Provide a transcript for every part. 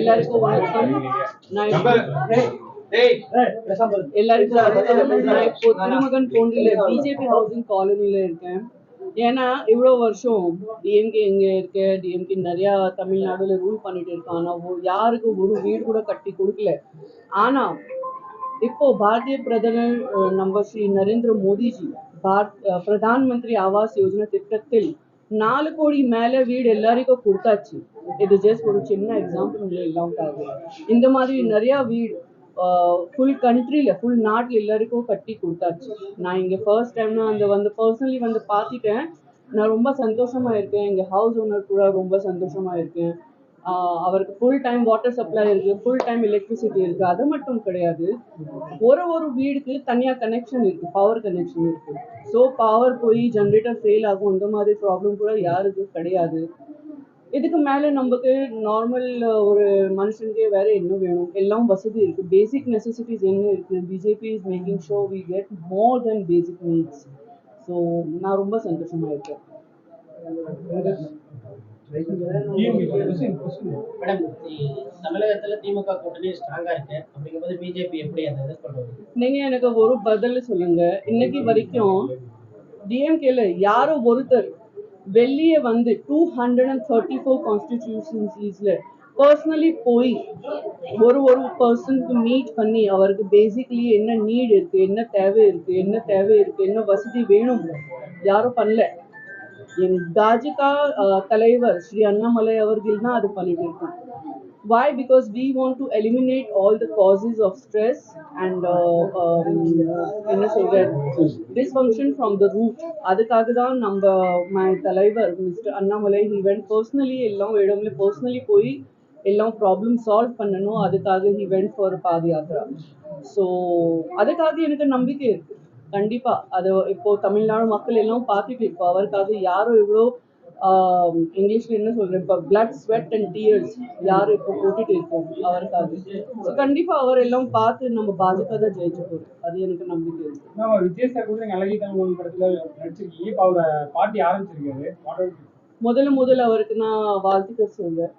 எல்லாருக்கும் வணக்கம். நான் எல்லாருக்கும் வணக்கம். நான் இப்போ திருமகன் போன்றில பிஜேபி ஹவுசிங் காலனில இருக்கேன். ஏன்னா இவ்வளோ வருஷம் டிஎம்கே இங்க இருக்கு, டிஎம்கே நிறைய தமிழ்நாடுல ரூல் பண்ணிட்டு இருக்கான். ஆனா யாருக்கும் ஒரு வீடு கூட கட்டி கொடுக்கல. ஆனா இப்போ பாரதிய பிரதமர் நம்ம ஸ்ரீ நரேந்திர மோடிஜி பிரதான் மந்திரி ஆவாஸ் யோஜனா திட்டத்தில் 4 கோடி மேல வீடு எல்லாருக்கும் கொடுத்தாச்சு. இது ஜஸ்ட் ஒரு சின்ன எக்ஸாம்பிள் இல்லாம இந்த மாதிரி நிறைய வீடு ஃபுல் கண்ட்ரியில் ஃபுல் நாட்டில் எல்லாருக்கும் கட்டி கொடுத்தாச்சு. நான் இங்கே ஃபர்ஸ்ட் டைம் நான் பர்சனலி பார்த்துட்டேன். நான் ரொம்ப சந்தோஷமா இருக்கேன். எங்கள் ஹவுஸ் ஓனர் கூட ரொம்ப சந்தோஷமா இருக்கேன். அவருக்கு ஃபுல் டைம் வாட்டர் சப்ளை இருக்கு, ஃபுல் டைம் எலக்ட்ரிசிட்டி இருக்கு. அது மட்டும் கிடையாது, ஒரு வீடுக்கு தனியாக கனெக்ஷன் இருக்கு, பவர் கனெக்ஷன் இருக்கு. ஸோ பவர் போய் ஜென்ரேட்டர் ஃபெயில் ஆகும், இந்த மாதிரி ப்ராப்ளம் கூட யாருக்கும் கிடையாது. இதுக்கு மேலே நமக்கு நார்மல் ஒரு மனுஷனுக்கே வேற என்ன வேணும்? எல்லாம் வசதி இருக்கு, பேசிக் நெசசிட்டிஸ் என்ன இருக்கு? BJP is making show we get more than basic needs. So நான் ரொம்ப சந்தோஷமா இருக்கேன். நீங்க எனக்கு ஒரு பதில் சொல்லுங்க. இன்னைக்கு வரைக்கும் டிஎம்கேல யாரோ ஒருத்தர் வெளியே 234 கான்ஸ்டிடியூஷன்ஸிஸ்ல பர்சனலி போய் ஒரு பர்சனுக்கு மீட் பண்ணி அவருக்கு பேசிக்லி என்ன நீட் இருக்கு, என்ன தேவை இருக்கு, என்ன வசதி வேணும் யாரும் பண்ணல. என் பாஜக தலைவர் ஸ்ரீ அண்ணாமலை அவர்கள் தான் அது பண்ணிட்டு இருக்காங்க. Why? Because we want to eliminate all the causes of stress and dysfunction from the root. அதுக்காக தான் my தலைவர் mister Annamalai he went personally எல்லாம் இடம்ல personally போய் எல்லாம் ப்ராப்ளம் சால்வ் பண்ணணும். அதுக்காக he went for பாதயாத்ரா. ஸோ அதுக்காக எனக்கு நம்பிக்கை இருக்கு. கண்டிப்பா அது இப்போ தமிழ்நாடு மக்கள் எல்லாம் பார்த்துட்டு இப்போ அவருக்காக யாரும் இவ்வளோ இங்கிலீஷ்ல என்ன சொல்றேன், இப்போ பிளட் ஸ்வெட் அண்ட் டியர்ஸ் யாரும் இப்போ போட்டுட்டு இருக்கோம் அவருக்காக. ஸோ கண்டிப்பா அவர் எல்லாம் பார்த்து நம்ம பாஜக தான் ஜெயிச்சு போறோம். அது எனக்கு நம்பிக்கை இருக்கு. விஜய் சார் கூட அழகி தமிழ் படத்துல நடிச்சிருக்கீங்க. இப்போ அவரை பார்ட்டி ஆரம்பிச்சிருக்காரு. முதல்ல அவருக்கு நான் வாழ்த்துக்கள் சொல்வேன்.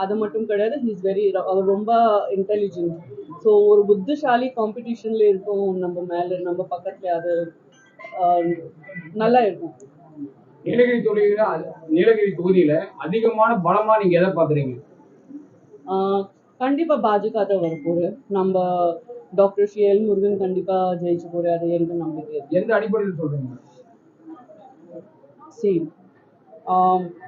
அது மட்டும் கிடையாது, ஹீஸ் வெரி அவர் ரொம்ப இன்டெலிஜென்ட். ஸோ ஒரு புத்திசாலி காம்படிஷன்ல இருக்கும் நம்ம மேல, நம்ம பக்கத்துல. அது நல்லா இருக்கும். நீலகிரி தொகுதியில அதிகமான பலமா நீங்க எதை பாக்குறீங்க? கண்டிப்பா பாஜக தான் வரப்போகுது. நம்ம டாக்டர் ஸ்ரீ எல் முருகன் கண்டிப்பா ஜெயிச்சு போறாரு. அது எனக்கு நம்பிக்கை. எந்த அடிப்படையில் சொல்றீங்க?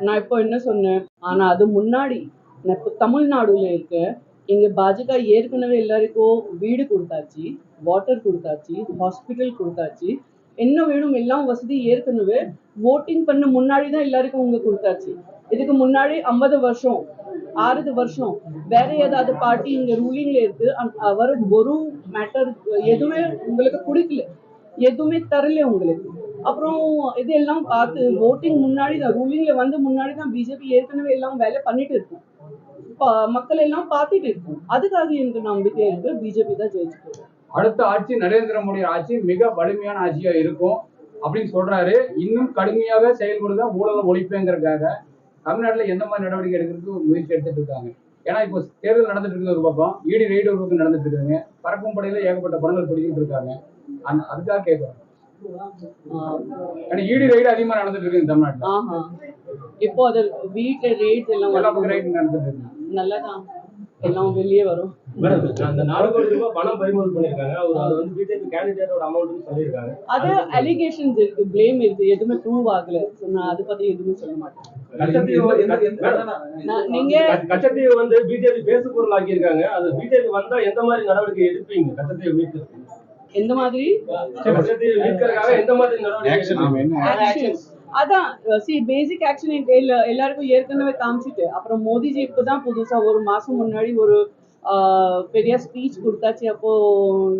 நான் இப்போ என்ன சொன்னேன், ஆனா அது முன்னாடி நான் இப்போ தமிழ்நாடுல இருக்கேன். இங்க பாஜக ஏற்கனவே எல்லாருக்கும் வீடு கொடுத்தாச்சு, வாட்டர் கொடுத்தாச்சு, ஹாஸ்பிட்டல் கொடுத்தாச்சு. என்ன வேணும் எல்லாம் வசதி ஏற்கனவே ஓட்டிங் பண்ண முன்னாடி தான் எல்லாருக்கும் உங்க கொடுத்தாச்சு. இதுக்கு முன்னாடி 50 வருஷம் 6 வருஷம் வேற ஏதாவது பார்ட்டி இங்க ரூலிங்ல இருக்கு. அவர் ஒரு மேட்டர் எதுவுமே உங்களுக்கு கொடுக்கல, எதுவுமே தரல உங்களுக்கு. அப்புறம் இதெல்லாம் பார்த்து ஓட்டிங் முன்னாடி தான், ரூலிங்ல முன்னாடி தான் பிஜேபி ஏற்கனவே எல்லாம் வேலை பண்ணிட்டு இருக்கும். மக்கள் எல்லாம் பார்த்துட்டு இருக்கும். அதுக்காக எனக்கு நம்பிக்கை இருக்கு, பிஜேபி தான் ஜெயிச்சு போகும். அடுத்த ஆட்சி நரேந்திர மோடி ஆட்சி மிக வலிமையான ஆட்சியா இருக்கும் அப்படின்னு சொல்றாரு. இன்னும் கடுமையாக செயல்படுதா ஊழலை ஒழிப்புங்கிறதுக்காக தமிழ்நாட்டுல எந்த மாதிரி நடவடிக்கை எடுக்கிறதுக்கு முயற்சி எடுத்துட்டு இருக்காங்க? ஏன்னா இப்போ தேர்தல் நடந்துட்டு இருக்குது ஒரு பக்கம், இடி ரெய்டு ஒரு பக்கம் நடந்துட்டு இருக்காங்க, பறக்கும் படையில ஏகப்பட்ட படங்கள் பிடிக்கிட்டு இருக்காங்க. அதுக்காக கேட்குறோம். இடி ரெய்டு அதிகமா நடந்துட்டு இருக்கு தமிழ்நாட்டுல. இப்போ அது வீட்டு ரேட் எல்லாம் நடந்துட்டு இருக்கு. நல்லதான், எல்லாம் வெளியே வரும். அந்த 4 கோடி ரூபாய் பணம் பறிமுதல் பண்ணிருக்காங்க. அது பிஜேபி கேண்டிடேட்டோட அமௌண்ட்னு சொல்லிருக்காங்க. அது அலிகேஷன்ஸ் இருக்கு, ப்ளேம் இருக்கு, எதுவுமே ப்ரூவ் ஆகல. நான் அதை பத்தி எதுவுமே சொல்ல மாட்டேன். நீங்க கச்சத்தீவு பிஜேபி பேசு பொருள் ஆக்கியிருக்காங்க. அது பிஜேபி வந்தா எந்த மாதிரி நடவடிக்கை எடுப்பீங்க? கச்சத்தீவு மீட்கு எந்த மாதிரி மீட்கிறதுக்காக எந்த மாதிரி நடவடிக்கை? அதான் பேசிக் ஆக்ஷன் என் கையில எல்லாருக்கும் ஏற்கனவே காமிச்சிட்டு, அப்புறம் மோடிஜி இப்பதான் புதுசா ஒரு மாசம் முன்னாடி ஒரு பெரிய ஸ்பீச் கொடுத்தாச்சு. அப்போ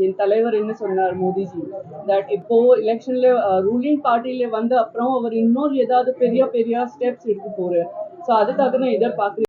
என் தலைவர் என்ன சொன்னார் மோடிஜி, தட் இப்போ எலெக்ஷன்ல ரூலிங் பார்ட்டில அப்புறம் அவர் இன்னொரு ஏதாவது பெரிய ஸ்டெப்ஸ் எடுத்து போறாரு. ஸோ அதுக்காக தான் எதிர்பார்க்குறேன்.